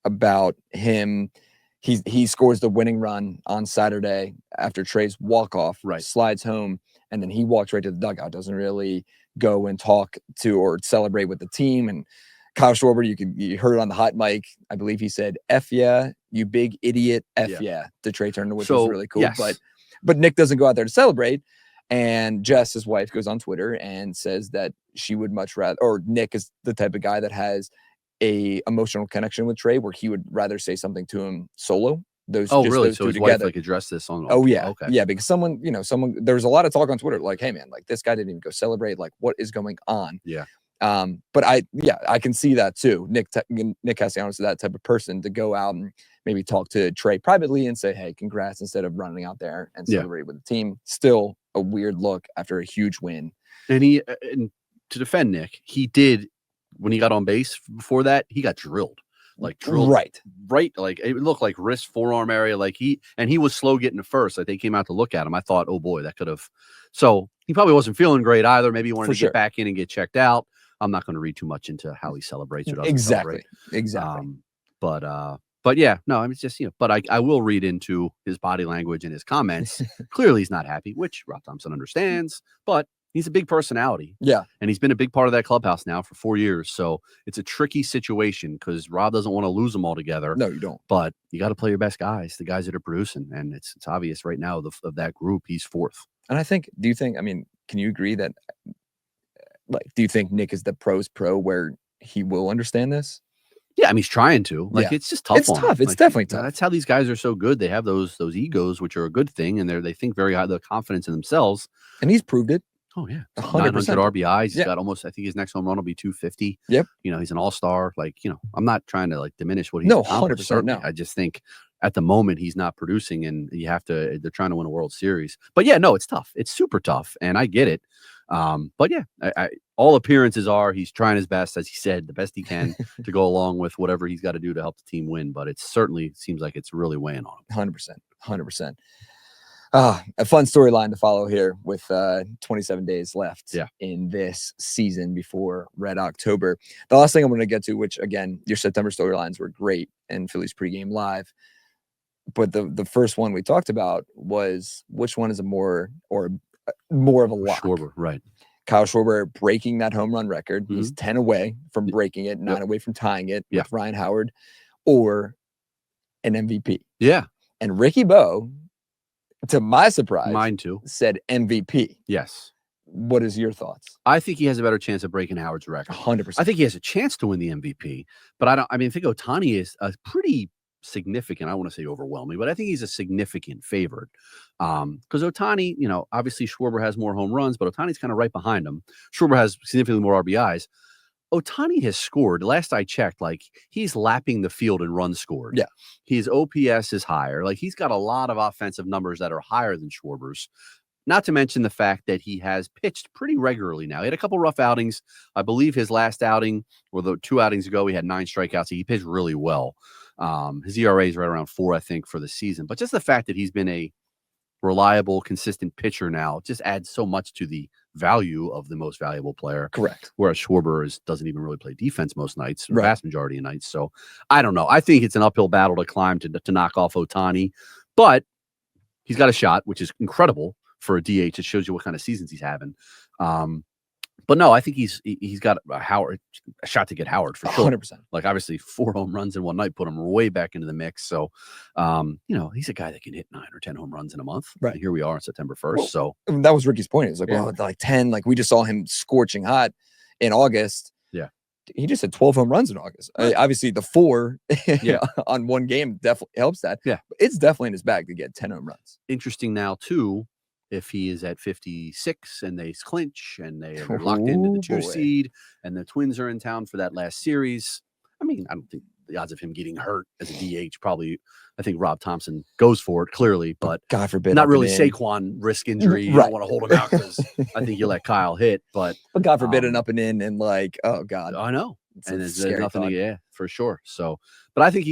about him. He scores the winning run on Saturday after Trey's walk-off, slides home, and then he walks right to the dugout, doesn't really go and talk to or celebrate with the team. And Kyle Schwarber, you heard it on the hot mic. I believe he said, "F yeah, you big idiot, F yeah," to Trey Turner, which was really cool. Yes. But Nick doesn't go out there to celebrate. And Jess, his wife, goes on Twitter and says that she would much rather, or Nick is the type of guy that has a emotional connection with Trey where he would rather say something to him solo. Really? Those so two his together. wife addressed this on. Oh yeah. Okay. Yeah. Because someone, there was a lot of talk on Twitter, like, hey man, like this guy didn't even go celebrate. Like what is going on? Yeah. But I can see that too. Nick Castellanos is that type of person to go out and maybe talk to Trey privately and say, hey, congrats, instead of running out there and celebrate with the team. Still a weird look after a huge win. And and to defend Nick, he did, when he got on base before that, he got drilled. Right. Like it looked like wrist, forearm area. Like he was slow getting to first. Like they came out to look at him. I thought, oh boy, that could have. So he probably wasn't feeling great either. Maybe he wanted to get back in and get checked out. I'm not going to read too much into how he celebrates or doesn't celebrate. Exactly. But yeah, no, I mean, it's just, but I will read into his body language and his comments. Clearly he's not happy, which Rob Thompson understands, but he's a big personality. Yeah. And he's been a big part of that clubhouse now for 4 years. So it's a tricky situation because Rob doesn't want to lose them all together. No, you don't. But you got to play your best guys, the guys that are producing. And it's obvious right now of that group, he's 4th. And can you agree that, do you think Nick is the pro's pro where he will understand this? Yeah, I mean, he's trying to. It's just tough. It's tough. It's definitely tough. That's how these guys are so good. They have those egos, which are a good thing, and they think very high, the confidence in themselves. And he's proved it. Oh yeah, 100%. 900 RBIs. He's got almost. I think his next home run will be 250. Yep. He's an all-star. I'm not trying to diminish what he's. No, 100%. No, I just think at the moment he's not producing, and they're trying to win a World Series. But yeah, no, it's tough. It's super tough, and I get it. But yeah, all appearances are he's trying his best, as he said, the best he can to go along with whatever he's got to do to help the team win. But it certainly seems like it's really weighing on him. 100%. A fun storyline to follow here with 27 days left in this season before Red October. The last thing I'm going to get to, which again, your September storylines were great and Phillies pregame live. But the first one we talked about was which one is more of a lock. Schwarber, right. Kyle Schwarber breaking that home run record. Mm-hmm. He's 10 away from breaking it, 9 away from tying it with Ryan Howard, or an MVP. Yeah. And Ricky Bo, to my surprise, mine too, said MVP. Yes. What is your thoughts? I think he has a better chance of breaking Howard's record. 100%. I think he has a chance to win the MVP, but I think Ohtani is a pretty significant, I want to say overwhelming, but I think he's a significant favorite. Because Ohtani, obviously Schwarber has more home runs, but Ohtani's kind of right behind him. Schwarber has significantly more RBIs. Ohtani has scored, last I checked, he's lapping the field in runs scored. Yeah. His OPS is higher. He's got a lot of offensive numbers that are higher than Schwarber's. Not to mention the fact that he has pitched pretty regularly now. He had a couple rough outings. I believe his last outing, or the 2 outings ago, he had 9 strikeouts. He pitched really well. His ERA is right around 4, I think, for the season. But just the fact that he's been a reliable, consistent pitcher now just adds so much to the value of the most valuable player. Correct. Whereas Schwarber doesn't even really play defense most nights, the Right. vast majority of nights. So I don't know. I think it's an uphill battle to climb to knock off Ohtani, but he's got a shot, which is incredible for a DH. It shows you what kind of seasons he's having. But no, I think he's got a shot to get Howard for sure. 100%. Like obviously 4 home runs in one night put him way back into the mix. So, he's a guy that can hit 9 or 10 home runs in a month. Right. And here we are on September 1st. Well, so that was Ricky's point. It was like, Yeah. well, like 10, like we just saw him scorching hot in August. Yeah. He just had 12 home runs in August. Right. Obviously the 4 Yeah. on one game definitely helps that. Yeah. But it's definitely in his bag to get 10 home runs. interesting now too, if he is at 56 and they clinch and they are locked into the 2 boy. seed and the Twins are in town for that last series. I mean, I don't think the odds of him getting hurt as a DH probably, I think Rob Thompson goes for it clearly, but God forbid. not up really and in. Saquon risk injury. You Right. don't want to hold him out because I think you let Kyle hit, but God forbid an up and in and like, oh God. I know. It's And a there's scary nothing, thought. yeah, for sure. So, but I think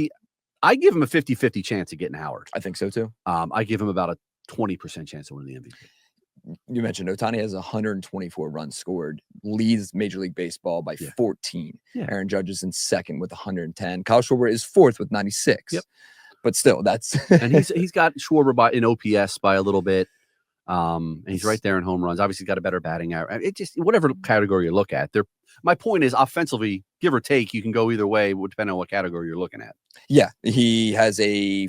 I give him a 50-50 chance of getting Howard. I think so too. I give him about a 20% chance of winning the MVP. You mentioned Ohtani has 124 runs scored, leads Major League Baseball by Yeah. 14. Yeah. Aaron Judge is in second with 110. Kyle Schwarber is fourth with 96. Yep. But still, that's And he's got Schwarber in OPS by a little bit. And he's right there in home runs. Obviously, he's got a better batting average. It just whatever category you look at. My point is, offensively, give or take, you can go either way, depending on what category you're looking at. yeah. He has a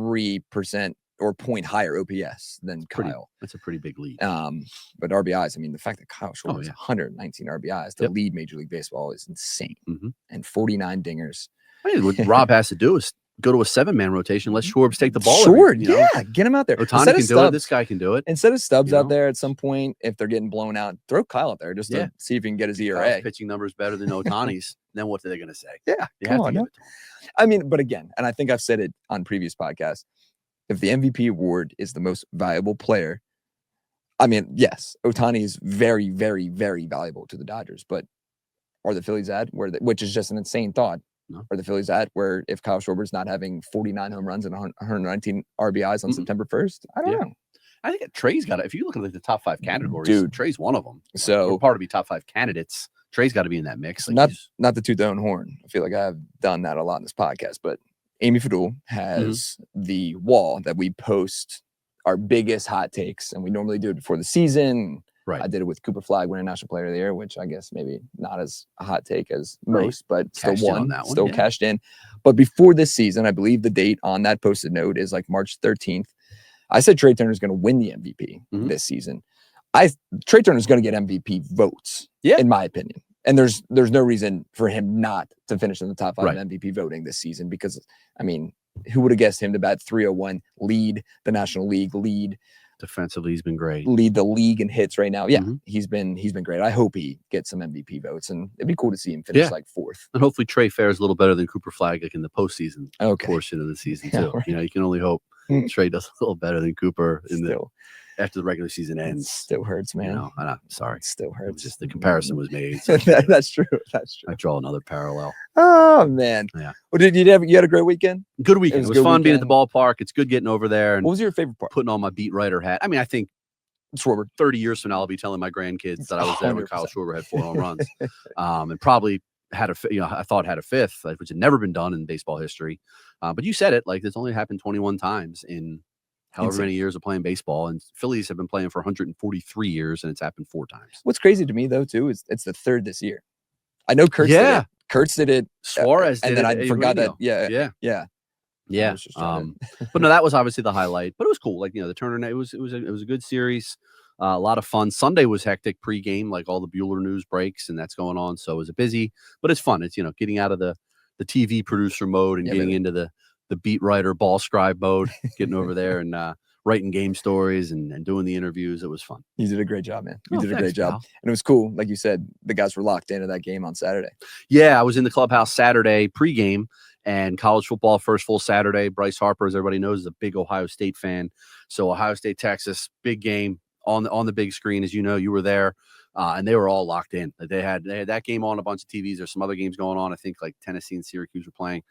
43% or point higher OPS than Kyle. That's a pretty big lead. But RBIs, I mean, the fact that Kyle Schwarber has yeah. 119 RBIs to lead Major League Baseball is insane. Mhm. And 49 dingers. I mean, what Rob has to do is go to a 7-man rotation. Let Schwarber take the ball. Sure, get him out there. Ohtani can do it. This guy can do it. Instead of Stubbs You out know? there at some point, if they're getting blown out, throw Kyle out there just to see if he can get his Kyle's ERA. pitching numbers better than Ohtani's. Then what are they going to say? Yeah, You come have to on. give No? it to him. I mean, but again, and I think I've said it on previous podcasts, if the MVP award is the most valuable player, I mean, yes, Ohtani is very, very, very valuable to the Dodgers, but are the Phillies at which is just an insane thought. No. Are the Phillies at where if Kyle Schwarber's not having 49 home runs and 119 RBIs on September 1st? I don't know. I think Trey's got it. If you look at the top 5 categories, Dude. Trey's one of them. So- or part of the top 5 candidates. Trey's got to be in that mix. Like Not to toot their own horn. I feel like I've done that a lot in this podcast, but Amy Fadul has the wall that we post our biggest hot takes, and we normally do it before the season. Right. I did it with Cooper Flag winning National Player of the Year, which I guess maybe not as a hot take as Right. most, but Cashed still in on won, that one, still yeah. cashed in. But before this season, I believe the date on that posted note is like March 13th. I said Trey Turner's going to win the MVP this season. Trey Turner's going to get MVP votes, in my opinion. And there's no reason for him not to finish in the top 5 in MVP voting this season because, I mean, who would have guessed him to bat 301, lead the National League, lead defensively, he's been great. Lead the league in hits right now. Yeah, he's been great. I hope he gets some MVP votes, and it'd be cool to see him finish like 4th. And hopefully Trey fares a little better than Cooper Flag like in the postseason Okay. portion of the season Yeah, too. right. You can only hope Trey does a little better than Cooper after the regular season It ends. still hurts, man. I'm sorry. It still It was hurts. just the comparison was made. So That's true. That's true. I draw another parallel. Oh man. Yeah. Well, you had a great weekend? Good weekend. It was was a good fun being at the weekend. ballpark. It's good getting over there and What was your favorite part? putting on my beat writer hat. I mean, I think Schwarber. 30 years from now, I'll be telling my grandkids that I was there when Kyle 100%. Schwarber had 4 home runs, and probably had I thought had a 5th, which had never been done in baseball history. But you said it, like this only happened 21 times in however Insane. many years of playing baseball, and Phillies have been playing for 143 years, and it's happened 4 times. What's crazy to me though too is it's the 3rd this year. I know Kurtz did it. Kurtz did it. Suarez did and then it I at forgot that. Ureno. Yeah. Yeah. was just trying But no, that was obviously the highlight. But it was cool. Like the Turner night. It was a good series. A lot of fun. Sunday was hectic pregame, like all the Buelher news breaks, and that's going on. So it was busy, but it's fun. It's getting out of the TV producer mode and getting into the beat writer, ball scribe mode, getting over there and writing game stories and doing the interviews. It was fun. You did a great job, man. You did a Thanks, great job. pal. And it was cool. Like you said, the guys were locked into that game on Saturday. Yeah, I was in the clubhouse Saturday pregame and college football first full Saturday. Bryce Harper, as everybody knows, is a big Ohio State fan. So Ohio State, Texas, big game on the big screen. As you know, you were there. And they were all locked in. They had that game on a bunch of TVs. There's some other games going on. I think like Tennessee and Syracuse were playing.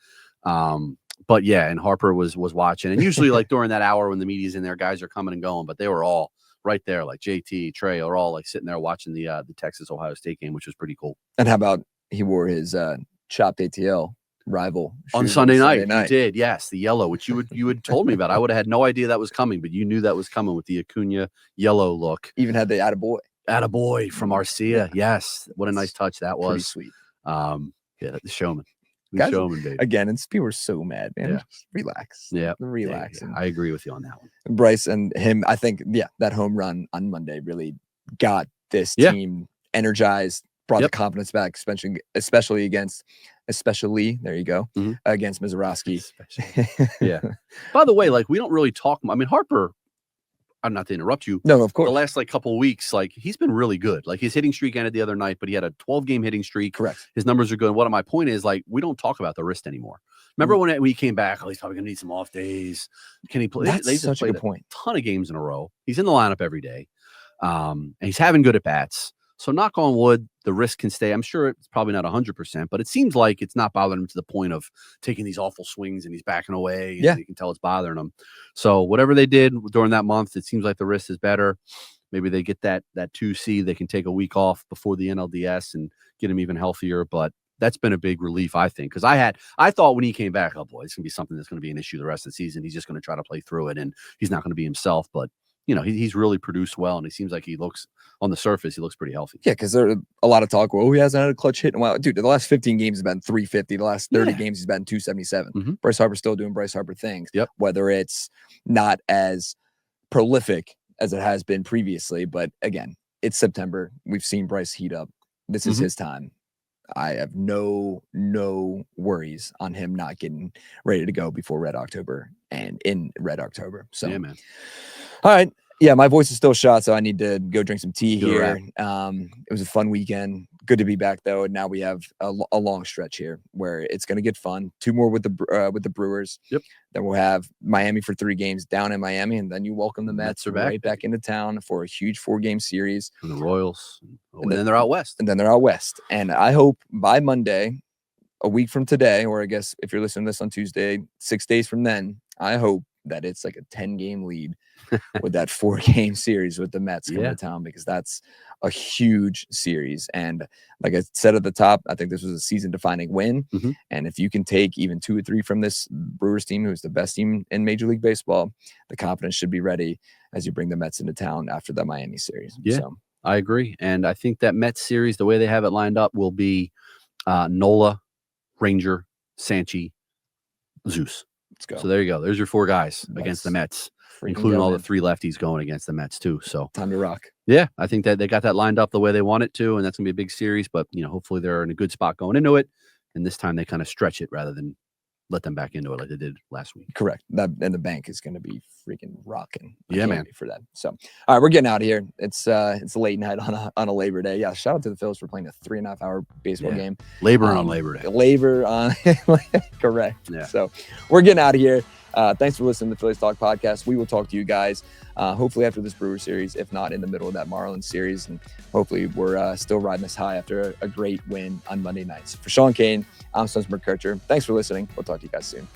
But yeah, and Harper was watching. And usually like during that hour when the media's in there, guys are coming and going, but they were all right there. Like JT, Trey are all like sitting there watching the Texas Ohio State game, which was pretty cool. And how about he wore his chopped ATL rival on Sunday night. He did, yes, the yellow, which you had told me about. I would have had no idea that was coming, but you knew that was coming with the Acuna yellow look. Even had the attaboy from Arcia. Yeah. Yes, what a nice touch that was. Pretty sweet. Yeah, the showman. Guys, showman, baby. Again, and people were so mad, man. Yeah. Just relax. Yeah. Relax. Yeah. I agree with you on that one. Bryce and him, I think, that home run on Monday really got this team energized, brought the confidence back, especially against there you go, against Mazeroski. Yeah. By the way, like, we don't really talk. I mean, Harper, I'm not to interrupt you. No, of course. The last couple weeks, he's been really good. Like, his hitting streak ended the other night, but he had a 12-game hitting streak. Correct. His numbers are good. What my point is, we don't talk about the wrist anymore. Remember when he came back? Oh, he's probably gonna need some off days. Can he play? That's such a good point. Ton of games in a row. He's in the lineup every day, and he's having good at bats. So knock on wood, the wrist can stay. I'm sure it's probably not 100%, but it seems like it's not bothering him to the point of taking these awful swings and he's backing away. And you can tell it's bothering him. So whatever they did during that month, it seems like the wrist is better. Maybe they get that 2C. They can take a week off before the NLDS and get him even healthier. But that's been a big relief, I think, because I thought when he came back, oh boy, it's gonna be something that's gonna be an issue the rest of the season. He's just gonna try to play through it, and he's not gonna be himself. But he's really produced well, and it seems like he looks on the surface. He looks pretty healthy. Yeah, because there's a lot of talk. Well, he hasn't had a clutch hit in a while. Dude, the last 15 games he's been 350. The last 30 games he's been 277. Bryce Harper's still doing Bryce Harper things. Yep. Whether it's not as prolific as it has been previously, but again, it's September. We've seen Bryce heat up. This is his time. I have no worries on him not getting ready to go before Red October and in Red October. So, yeah, man. All right. Yeah, my voice is still shot, so I need to go drink some tea here. It was a fun weekend. Good to be back, though. And now we have a long stretch here where it's going to get fun. 2 more with the Brewers. Yep. Then we'll have Miami for 3 games down in Miami, and then you welcome the Mets back into town for a huge 4-game series. And the Royals. And then they're out west. And I hope by Monday, a week from today, or I guess if you're listening to this on Tuesday, 6 days from then, I hope that it's like a 10-game lead with that 4-game series with the Mets coming to town, because that's a huge series. And like I said at the top, I think this was a season-defining win. And if you can take even 2 or 3 from this Brewers team, who's the best team in Major League Baseball, the confidence should be ready as you bring the Mets into town after the Miami series. Yeah, so I agree. And I think that Mets series, the way they have it lined up, will be Nola, Ranger, Sanchi, Zeus. Let's go. So there you go. There's your 4 guys against the Mets, including all the 3 lefties going against the Mets too. So time to rock. Yeah, I think that they got that lined up the way they want it to, and that's gonna be a big series. But hopefully they're in a good spot going into it, and this time they kind of stretch it rather than let them back into it like they did last week. Correct. And the bank is going to be freaking rocking. Yeah, man. For that. So, all right, we're getting out of here. It's late night on a Labor Day. Yeah, shout out to the Phillies for playing a 3.5-hour baseball game. Labor on Labor Day. Labor on. Correct. Yeah. So we're getting out of here. Thanks for listening to the Phillies Talk podcast. We will talk to you guys hopefully after this Brewers series, if not in the middle of that Marlins series. And hopefully we're still riding this high after a great win on Monday nights. For Sean Kane, I'm Stubbs McKercher. Thanks for listening. We'll talk to you guys soon.